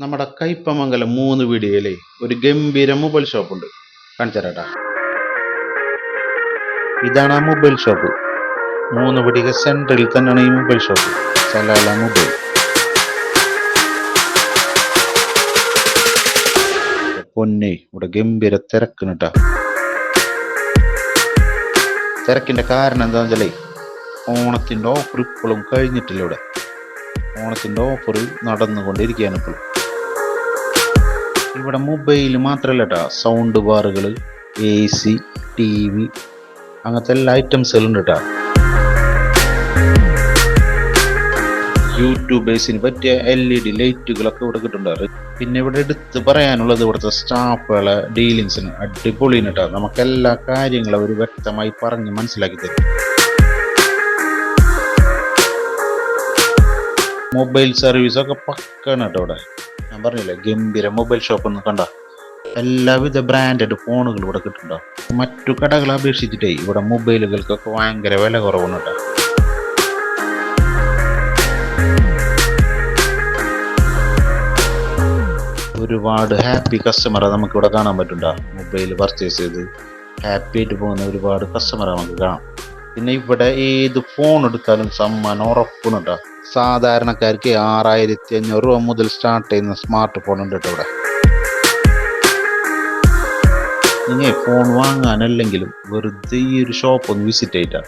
നമ്മുടെ കയ്പമംഗലം 3 വീടിയിലെ ഒരു ഗംഭീര മൊബൈൽ ഷോപ്പ് ഉണ്ട്. കാണിച്ചു തരാട്ടാ. ഇതാണ് ആ മൊബൈൽ ഷോപ്പ്. 3 വീടിക സെൻട്രലിൽ തന്നെയാണ് ഈ മൊബൈൽ ഷോപ്പ്. Salalah mobile. പൊന്നെ, ഇവിടെ ഗംഭീര തിരക്കിന് ട്ടാ. തിരക്കിന്റെ കാരണം എന്താണെന്ന് വെച്ചാലേ, ഓണത്തിന്റെ ഓഫർ ഇപ്പോഴും കഴിഞ്ഞിട്ടില്ല. ഓണത്തിന്റെ ഓഫർ നടന്നുകൊണ്ടിരിക്കുകയാണ് ഇപ്പോഴും. ഇവിടെ മൊബൈൽ മാത്രമല്ല കേട്ടോ, സൗണ്ട് ബാറുകൾ, AC, TV അങ്ങനത്തെ എല്ലാ ഐറ്റംസുകളും ഉണ്ട് കേട്ടോ. യൂട്യൂബേഴ്സിന് പറ്റിയ LED ലൈറ്റുകളൊക്കെ ഇവിടെ കിട്ടുന്നുണ്ട്. പിന്നെ ഇവിടെ എടുത്ത് പറയാനുള്ളത് ഇവിടുത്തെ സ്റ്റാഫുകളെ ഡീലിങ്സിന് അടിപൊളിയാണ് കേട്ടോ. നമുക്ക് എല്ലാ കാര്യങ്ങളും അവർ വ്യക്തമായി പറഞ്ഞ് മനസ്സിലാക്കി തരും. മൊബൈൽ സർവീസ് ഒക്കെ പക്കാണ് കേട്ടോ ഇവിടെ. ഞാൻ പറഞ്ഞില്ലേ, ഗംഭീര മൊബൈൽ ഷോപ്പ് ഒന്ന് കണ്ട. എല്ലാവിധ ബ്രാൻഡഡ് ഫോണുകൾ ഇവിടെ കിട്ടുന്നുണ്ടോ. മറ്റു കടകളെ അപേക്ഷിച്ചിട്ടേ ഇവിടെ മൊബൈലുകൾക്കൊക്കെ ഭയങ്കര വില കുറവാണ് കേട്ടോ. ഒരുപാട് ഹാപ്പി കസ്റ്റമറെ നമുക്ക് ഇവിടെ കാണാൻ പറ്റുന്നുണ്ടോ. മൊബൈൽ പർച്ചേസ് ചെയ്ത് ഹാപ്പി ആയിട്ട് പോകുന്ന ഒരുപാട് കസ്റ്റമറെ നമുക്ക് കാണാം. പിന്നെ ഇവിടെ ഏത് ഫോൺ എടുത്താലും സമ്മാനം ഉറപ്പാണ് കേട്ടോ. സാധാരണക്കാർക്ക് 6500 രൂപ മുതൽ സ്റ്റാർട്ട് ചെയ്യുന്ന സ്മാർട്ട് ഫോൺ ഉണ്ട് കേട്ടോ ഇവിടെ. നിങ്ങൾ ഫോൺ വാങ്ങാനല്ലെങ്കിലും വെറുതെ ഈ ഒരു ഷോപ്പ് ഒന്ന് വിസിറ്റ് ചെയ്തിട്ടാ